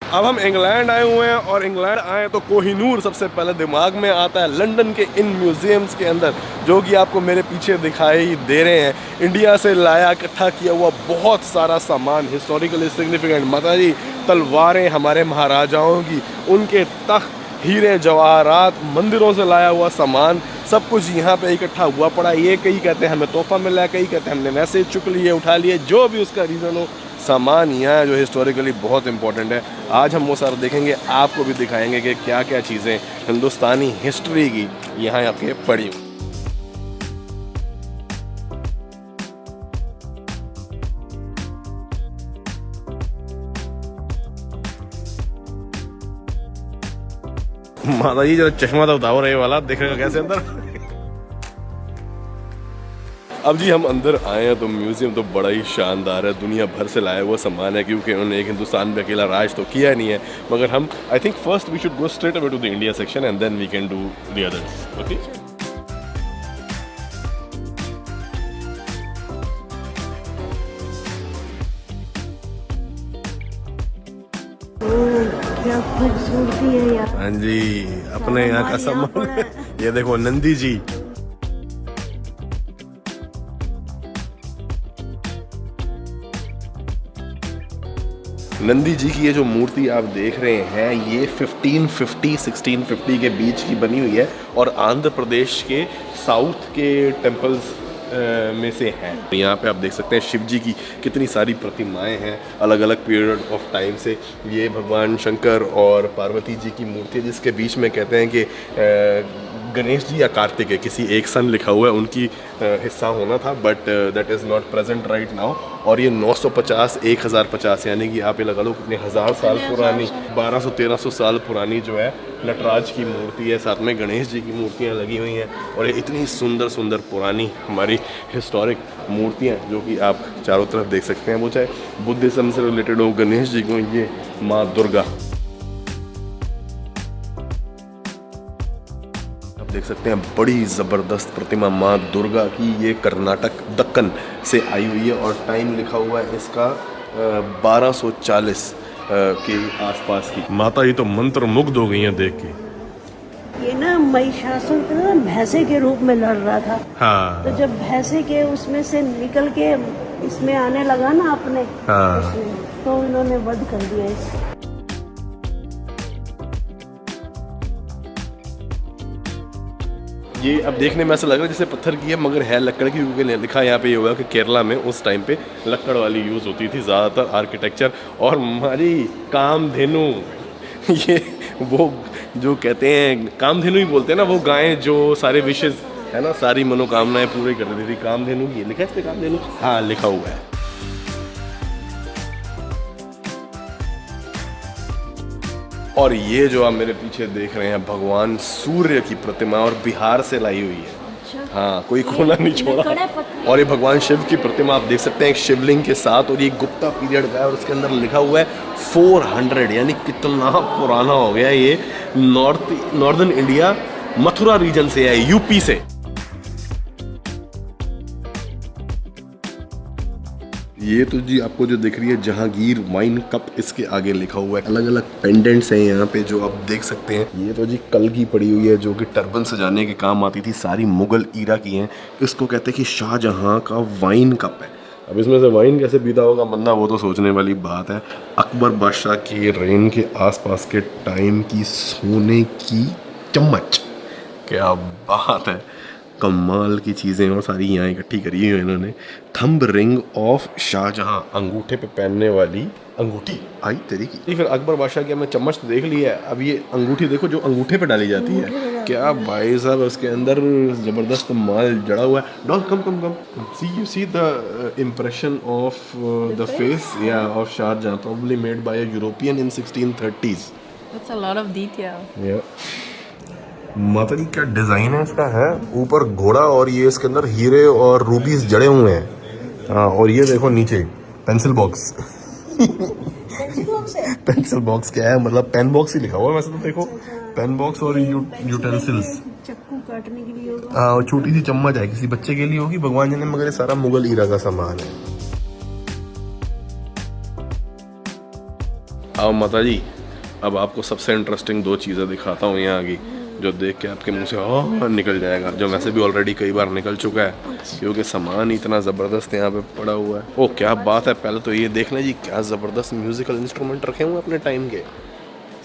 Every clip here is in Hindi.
अब हम इंग्लैंड आए हुए हैं और इंग्लैंड आए तो कोहिनूर सबसे पहले दिमाग में आता है। लंदन के इन म्यूजियम्स के अंदर जो कि आपको मेरे पीछे दिखाई दे रहे हैं, इंडिया से लाया इकट्ठा किया हुआ बहुत सारा सामान हिस्टोरिकली सिग्निफिकेंट। माता जी, तलवारें हमारे महाराजाओं की, उनके तख्त, हीरे जवाहरात, मंदिरों से लाया हुआ सामान, सब कुछ यहाँ पे इकट्ठा हुआ पड़ा। ये कई कहते हैं हमें तोहफा मिला है, कई कहते हैं हमने वैसे चुक लिए, उठा लिए, जो भी उसका रीज़न हो, सामान यहाँ जो हिस्टोरिकली बहुत इंपॉर्टेंट है। आज हम वो सारा देखेंगे, आपको भी दिखाएंगे कि क्या क्या चीज़ें हिंदुस्तानी हिस्ट्री की यहाँ आपके पड़ी हुई। माता जी जरा चश्मा तो उतारो रहे वाला, देखेगा कैसे अंदर। अब जी हम अंदर आए हैं तो म्यूजियम तो बड़ा ही शानदार है, दुनिया भर से लाया हुआ सामान है, क्योंकि उन्होंने एक हिंदुस्तान में अकेला राज तो किया नहीं है। मगर हम I think first we should go straight away to the India section and then we can do the others. Okay, क्या खूबसूरती है यार। हाँ जी, अपने यहाँ का सामान। ये देखो नंदी जी, नंदी जी की ये जो मूर्ति आप देख रहे हैं, ये 1550-1650 के बीच की बनी हुई है और आंध्र प्रदेश के साउथ के टेम्पल्स में से हैं। यहाँ पे आप देख सकते हैं शिव जी की कितनी सारी प्रतिमाएं हैं अलग अलग पीरियड ऑफ टाइम से। ये भगवान शंकर और पार्वती जी की मूर्ति, जिसके बीच में कहते हैं कि गणेश जी या कार्तिक है, किसी एक सन लिखा हुआ है, उनकी हिस्सा होना था, but that is not present right now. और ये 950 1050 यानी कि आप ये लगा लो कितने हज़ार साल पुरानी, 1200-1300 साल पुरानी जो है नटराज की मूर्ति है। साथ में गणेश जी की मूर्तियाँ लगी हुई हैं और ये इतनी सुंदर सुंदर पुरानी हमारी हिस्टोरिक मूर्तियाँ जो कि आप चारों तरफ देख सकते हैं, वो चाहे बुद्धिज्म से रिलेटेड हो, गणेश जी को, ये माँ दुर्गा देख सकते हैं, बड़ी ज़बरदस्त प्रतिमा माँ दुर्गा की। ये कर्नाटक दक्कन से आई हुई है और टाइम लिखा हुआ है इसका 1240 के आसपास की। माता ये तो मंत्र मुग्ध हो गई हैं देख के। ये ना महिषासुर ना भैंसे के रूप में लड़ रहा था। हाँ। तो जब भैंसे के उसमें से निकल के इसमें आने लगा ना अपने, हाँ। तो इन्होंने वध कर दिया इसे। ये अब देखने में ऐसा लग रहा है जैसे पत्थर की है, मगर है लकड़ की, क्योंकि लिखा यहाँ पे ये हुआ कि केरला में उस टाइम पे लकड़ वाली यूज़ होती थी ज़्यादातर आर्किटेक्चर। और हमारी कामधेनु, ये वो जो कहते हैं कामधेनु ही बोलते हैं ना, वो गाय जो सारे विशेष है ना, सारी मनोकामनाएं पूरी कर देती थी, कामधेनु की लिखा है इस पे, कामधेनु हाँ लिखा हुआ है। और ये जो आप मेरे पीछे देख रहे हैं भगवान सूर्य की प्रतिमा, और बिहार से लाई हुई है। अच्छा। हाँ, कोई कोना नहीं छोड़ा। और ये भगवान शिव की प्रतिमा आप देख सकते हैं एक शिवलिंग के साथ, और ये गुप्ता पीरियड का है और उसके अंदर लिखा हुआ है 400, यानी कितना पुराना हो गया। ये नॉर्दर्न इंडिया मथुरा रीजन से है, यूपी से। ये तो जी आपको जो दिख रही है जहांगीर वाइन कप, इसके आगे लिखा हुआ है। अलग अलग पेंडेंट्स हैं यहाँ पे जो आप देख सकते हैं। ये तो जी कल की पड़ी हुई है जो कि टर्बन सजाने के काम आती थी, सारी मुगल ईरा की हैं। इसको कहते हैं कि शाहजहां का वाइन कप है। अब इसमें से वाइन कैसे पीता होगा बंदा, वो तो सोचने वाली बात है। अकबर बादशाह के रेन के आसपास के टाइम की सोने की चम्मच, क्या बात है, कमाल की चीज़ें और सारी यहाँ इकट्ठी करी है इन्होंने। थंब रिंग ऑफ शाहजहां, अंगूठे पे पहनने वाली अंगूठी आई तेरी की। फिर अकबर बादशाह की हमने चम्मच तो देख ली है, अब ये अंगूठी देखो जो अंगूठे पे डाली जाती है। क्या भाई साहब, उसके अंदर ज़बरदस्त माल जड़ा हुआ है। Doll come come come, see you see the impression of the face या of Shahjahan, probably made by a European in 1630s। That's a lot of detail. Yeah. माता जी क्या डिजाइन है इसका, है ऊपर घोड़ा और ये इसके अंदर हीरे और रूबीज जड़े हुए हैं। हाँ, और ये देखो नीचे पेंसिल बॉक्स। पेंसिल बॉक्स क्या है, मतलब पेन बॉक्स ही लिखा हुआ है वैसे तो। देखो पेन बॉक्स और यूटेंसिल्स, चक्कू काटने के लिए होगा। हाँ, और छोटी सी चम्मच है, किसी बच्चे के लिए होगी, भगवान जाने, मगर ये सारा मुगल ईरा का सामान है। आओ माता जी, अब आपको सबसे इंटरेस्टिंग 2 चीज़ें दिखाता हूँ यहाँ की, जो देख के आपके मुंह से निकल जाएगा, जो वैसे भी ऑलरेडी कई बार निकल चुका है क्योंकि सामान इतना ज़बरदस्त यहाँ पे पड़ा हुआ है। ओ क्या बात है, पहले तो ये देख लें जी, क्या ज़बरदस्त म्यूज़िकल इंस्ट्रूमेंट रखे हुए हैं अपने टाइम के,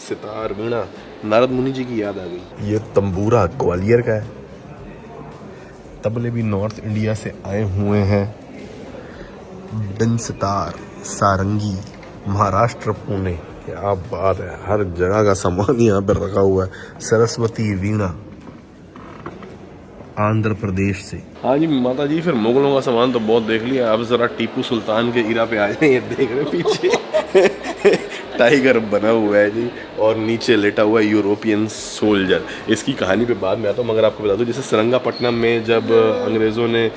सितार, वीणा। नारद मुनि जी की याद आ गई। ये तंबूरा ग्वालियर का है, तबले भी नॉर्थ इंडिया से आए हुए हैं, बिन सितार, सारंगी, महाराष्ट्र, पुणे। क्या बात है, हर जगह का सामान यहाँ पर रखा हुआ है। सरस्वती वीणा आंध्र प्रदेश से। हाँ जी माता जी, फिर मुगलों का सामान तो बहुत देख लिया, अब जरा टीपू सुल्तान के इरा पे आ जाए। ये देख रहे पीछे टाइगर बना हुआ है जी, और नीचे लेटा हुआ है यूरोपियन सोल्जर। इसकी कहानी पे बाद में आता हूँ, मगर आपको बता दूँ, जैसे श्रीरंगपट्टनम में जब अंग्रेज़ों ने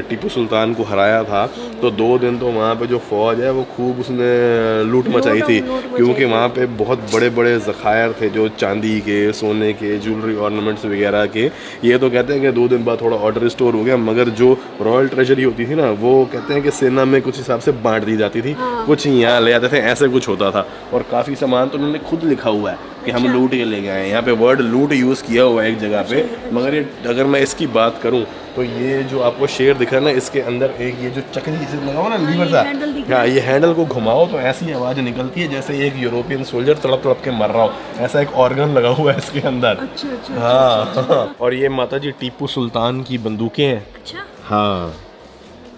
टीपू सुल्तान को हराया था तो 2 दिन तो वहाँ पे जो फौज है वो खूब उसने लूट मचाई थी, क्योंकि वहाँ पे बहुत बड़े बड़े ज़खायर थे, जो चांदी के, सोने के, ज्वेलरी ऑर्नामेंट्स वगैरह के। ये तो कहते हैं कि 2 दिन बाद थोड़ा ऑर्डर स्टोर हो गया, मगर जो रॉयल ट्रेजरी होती थी ना, वो कहते हैं कि सेना में कुछ हिसाब से बांट दी जाती थी, कुछ यहाँ ले आते थे, ऐसे कुछ होता था। और काफ़ी सामान तो उन्होंने खुद लिखा हुआ है कि हम लूट के ले गए हैं। यहाँ पे वर्ड लूट यूज़ किया हुआ है एक जगह पे, मगर ये अगर मैं इसकी बात करूँ तो ये जो आपको शेर दिख रहा है ना, इसके अंदर एक ये जो चक्री से लगा हुआ ना, लीवर सा, हाँ, ये हैंडल को घुमाओ तो ऐसी आवाज़ निकलती है जैसे एक यूरोपियन सोल्जर तड़प तड़प के मर रहा हो, ऐसा एक ऑर्गन लगा हुआ है इसके अंदर। हाँ, और ये माता जी टीपू सुल्तान की बंदूकें हैं। हाँ,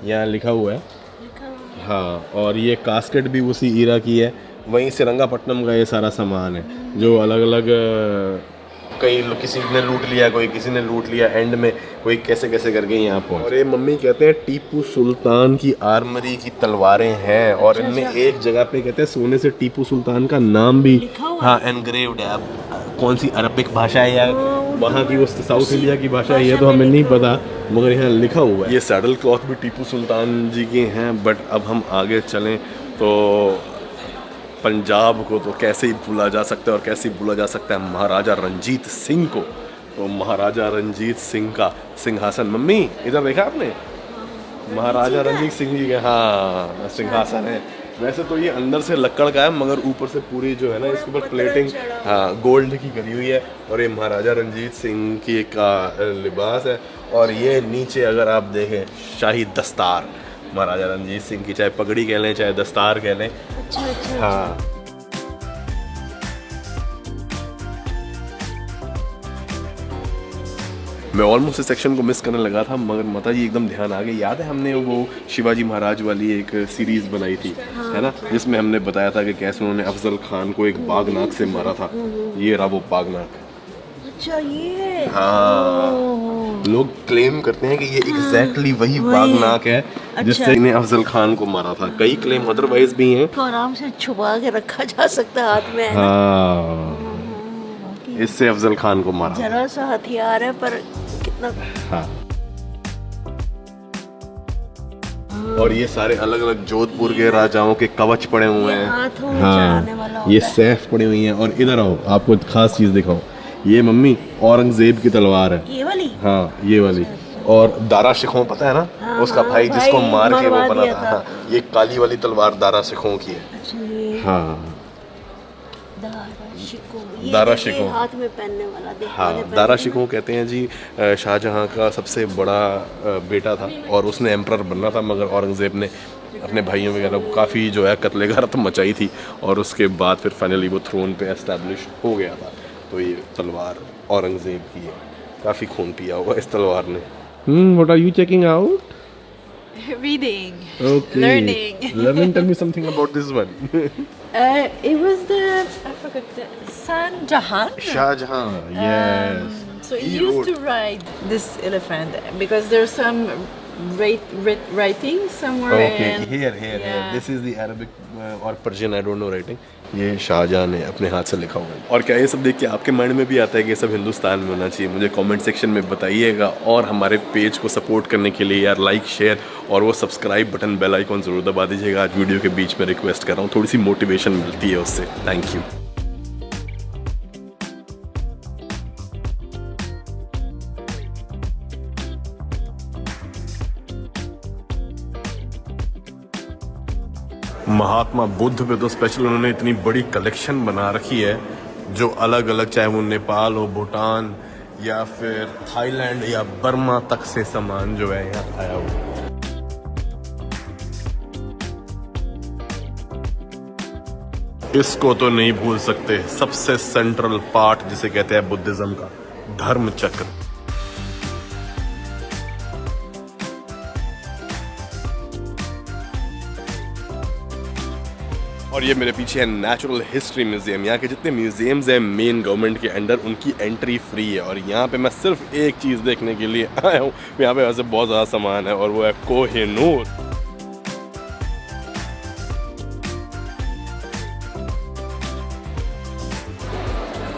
यहाँ लिखा हुआ है। हाँ, और ये कास्केट भी उसी ईरा की है। वहीं श्रीरंगपट्टनम का ये सारा सामान है, जो अलग अलग कई किसी ने लूट लिया, कोई किसी ने लूट लिया, एंड में कोई कैसे कैसे करके यहाँ पहुँच। और ये मम्मी कहते हैं टीपू सुल्तान की आर्मरी की तलवारें हैं, और इनमें एक जगह पे कहते हैं सोने से टीपू सुल्तान का नाम भी हाँ एनग्रेव्ड है। अब कौन सी अरबिक भाषा है या वहाँ की, वो साउथ इंडिया की भाषा है, ये तो हमें नहीं पता, मगर यहाँ लिखा हुआ है। ये सैडल क्लॉथ भी टीपू सुल्तान जी के हैं। बट अब हम आगे चलें तो पंजाब को तो कैसे ही भूला जा सकता है, और कैसे ही भूला जा सकता है महाराजा रंजीत सिंह को। तो महाराजा रंजीत सिंह का सिंहासन, मम्मी इधर देखा आपने, महाराजा रंजीत सिंह जी का हाँ सिंहासन है। वैसे तो ये अंदर से लक्कड़ का है, मगर ऊपर से पूरी जो है ना, इसके ऊपर प्लेटिंग हाँ गोल्ड की करी हुई है। और ये महाराजा रंजीत सिंह की का लिबास है। और ये नीचे अगर आप देखें, शाही दस्तार, महाराजा रंजीत सिंह की, चाहे पगड़ी कह लें चाहे दस्तार कह लें। हाँ, मैं ऑलमोस्ट इस सेक्शन को मिस करने लगा था, मगर माता जी एकदम ध्यान आ गई। याद है हमने वो शिवाजी महाराज वाली एक सीरीज बनाई थी, है ना, जिसमें हमने बताया था कि कैसे उन्होंने अफजल खान को एक बागनाक से मारा था। ये रहा वो बागनाक। अच्छा, ये हाँ, लोग क्लेम करते हैं कि ये एग्जैक्टली वही बागनाक है जिससे इन्हें अफजल खान को मारा था। कई क्लेम अदरवाइज भी हैं। तो आराम से छुपा के रखा जा सकता है हाथ में, है ना? हाँ, इससे अफजल खान को मारा। जरा सा हथियार है पर कितना। हाँ, और ये सारे अलग अलग जोधपुर के राजाओं के कवच पड़े हुए हैं। हाथों में चढ़ाने वाला हाँ, ये सैफ पड़ी हुई हैं। और इधर आओ, आपको खास चीज दिखाओ। ये मम्मी औरंगजेब की तलवार है, ये वाली। हाँ, ये वाली। और दारा शिकोह पता है ना, उसका भाई जिसको मार के वो बना था। हाँ, ये काली वाली तलवार दारा शिकोह की है। हाँ, दारा शिकोह हाथ में पहनने वाला। हाँ, दारा शिकोह कहते हैं जी, शाहजहां का सबसे बड़ा बेटा था और उसने एम्परर बनना था, मगर औरंगजेब ने अपने भाइयों वगैरह को काफ़ी जो है कत्ले गारत मचाई थी, और उसके बाद फिर फाइनली वो थ्रोन पे एस्टैब्लिश हो गया था। तो ये तलवार औरंगजेब की है। काफ़ी खून पिया हुआ इस तलवार ने। What are you checking out? Reading. Okay. Learning. Tell me something about this one. It was I forgot Shah Jahan. Shah Jahan. Yes. So he used to ride this elephant because there's some writing somewhere. Okay. And, Here. This is the Arabic or Persian. I don't know writing. ये शाहजहां ने अपने हाथ से लिखा हुआ है। और क्या ये सब देख के आपके माइंड में भी आता है कि ये सब हिंदुस्तान में होना चाहिए? मुझे कमेंट सेक्शन में बताइएगा। और हमारे पेज को सपोर्ट करने के लिए यार लाइक, शेयर और वो सब्सक्राइब बटन, बेल आइकॉन ज़रूर दबा दीजिएगा। आज वीडियो के बीच में रिक्वेस्ट कर रहा हूँ, थोड़ी सी मोटिवेशन मिलती है उससे। Thank you. महात्मा बुद्ध पे तो स्पेशल उन्होंने इतनी बड़ी कलेक्शन बना रखी है, जो अलग अलग, चाहे वो नेपाल हो, भूटान या फिर थाईलैंड या बर्मा तक से सामान जो है यहाँ आया हुआ। इसको तो नहीं भूल सकते, सबसे सेंट्रल पार्ट जिसे कहते हैं बुद्धिज्म का, धर्म चक्र। और ये मेरे पीछे है नेचुरल हिस्ट्री म्यूजियम। यहाँ के जितने म्यूजियम्स हैं मेन गवर्नमेंट के अंडर, उनकी एंट्री फ्री है। और यहाँ पे मैं सिर्फ एक चीज़ देखने के लिए आया हूँ। यहाँ पे वैसे बहुत ज़्यादा सामान है और वो है कोहिनूर।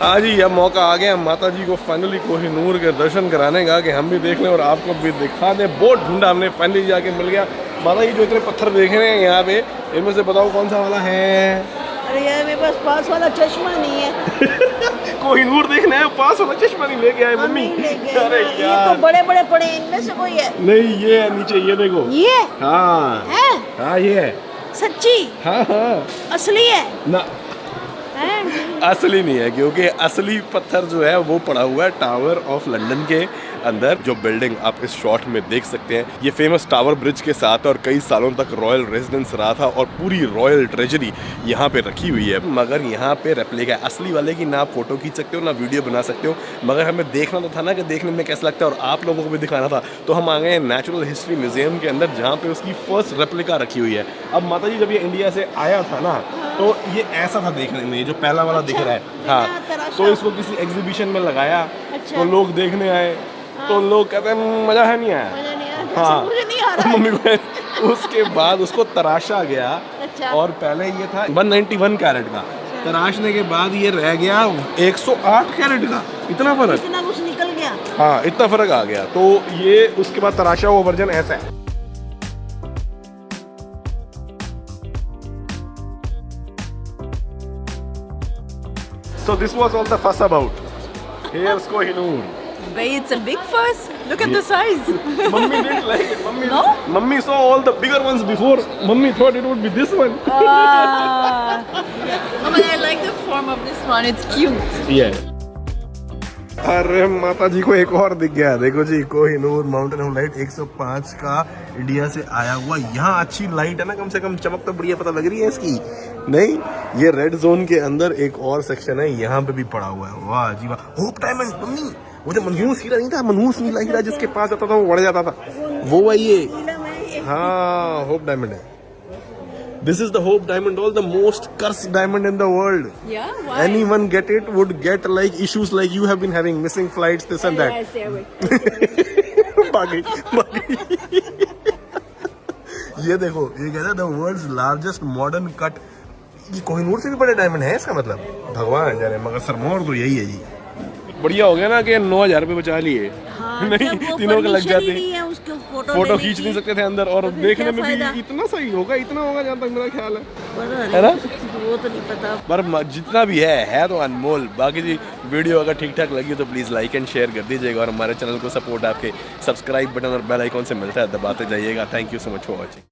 हाँ जी, अब मौका आ गया माता जी को फाइनली कोहिनूर के दर्शन कराने का, कि हम भी देख लें और आपको भी दिखा दें। बहुत ढूंढा हमने, फाइनली जाके मिल गया। माता जी जो इतने पत्थर देख रहे हैं यहाँ पे, इनमें से बताओ कौन सा वाला है? अरे यार मेरे पास पास वाला चश्मा नहीं है। कोहिनूर देखना है, पास वाला चश्मा नहीं लेके आए मम्मी? अरे ये यार, तो बड़े बड़े पड़े, इनमें से कोई है? नहीं, ये है नीचे, ये देखो। ये हाँ है? हाँ, ये है। सच्ची? हाँ हाँ, असली है? ना, असली नहीं है, क्योंकि असली पत्थर जो है वो पड़ा हुआ है टावर ऑफ लंदन के अंदर। जो बिल्डिंग आप इस शॉट में देख सकते हैं, ये फेमस टावर ब्रिज के साथ और कई सालों तक रॉयल रेजिडेंस रहा था और पूरी रॉयल ट्रेजरी यहाँ पे रखी हुई है। मगर यहाँ पे रेप्लिका है, असली वाले की ना आप फोटो खींच सकते हो ना वीडियो बना सकते हो। मगर हमें देखना तो था ना कि देखने में कैसा लगता है, और आप लोगों को भी दिखाना था। तो हम आ गए हैं नेचुरल हिस्ट्री म्यूजियम के अंदर, जहाँ पे उसकी फर्स्ट रेप्लिका रखी हुई है। अब माता जी जब ये इंडिया से आया था ना, तो ये ऐसा था देखने में, ये जो पहला वाला दिख रहा है। हाँ, तो इसको किसी एग्जीबिशन में लगाया, तो लोग देखने आए, तो लोग कहते हैं मजा है, नहीं आया। हाँ, मुझे नहीं आ रहा है। मम्मी को। उसके बाद उसको तराशा गया। अच्छा। और पहले ये था 191 कैरेट का, तराशने के बाद ये रह गया 108 कैरेट का। इतना फर्क, इतना कुछ निकल गया। हाँ, इतना फर्क आ गया। तो ये उसके बाद तराशा हुआ वर्जन ऐसा है। So this was all the fuss about. Here's Kohinoor. But it's a big fuss. Look at the size. Mummy didn't like it. Mummy, No? Mummy saw all the bigger ones before. Mummy thought it would be this one. No, but I like the form of this one. It's cute. Yeah. अरे माता जी को एक और दिख गया, देखो जी, कोहिनूर माउंटेन ऑफ लाइट 105 का इंडिया से आया हुआ। यहाँ अच्छी लाइट है ना, कम से कम चमक तो बढ़िया पता लग रही है इसकी। नहीं, ये रेड जोन के अंदर एक और सेक्शन है, यहाँ पे भी पड़ा हुआ है। वाह जी वाह, होप डायमंड। मम्मी, वो जो मनहूस हीरा नहीं था, मनहूस नीला हीरा जिसके पास जाता था वो बढ़ जाता था, वो है ये। हाँ, होप डायमंड है। This is the Hope Diamond, all the most cursed diamond in the world. Yeah, why? Anyone get it would get like issues like you have been having, missing flights, this and that. भागी। ये देखो, ये कहता है the world's largest modern cut। ये कोहिनूर से भी बड़े डायमंड है इसका मतलब, भगवान जाने। मगर सरमौर तो यही है जी। बढ़िया हो गया ना कि 9,000 रुपए बचा लिए। हाँ, नहीं, तीनों के लग जाते। फोटो खींच नहीं सकते थे अंदर, और देखने में भी इतना सही होगा, इतना होगा जहाँ तक मेरा ख्याल है ना? वो तो नहीं पता, पर जितना भी है तो अनमोल। बाकी जी, वीडियो अगर ठीक ठाक लगी तो प्लीज़ लाइक एंड शेयर कर दीजिएगा, और हमारे चैनल को सपोर्ट आपके सब्सक्राइब बटन और बेल आइकॉन से मिलता है, दबाते जाइएगा। Thank you so much for watching.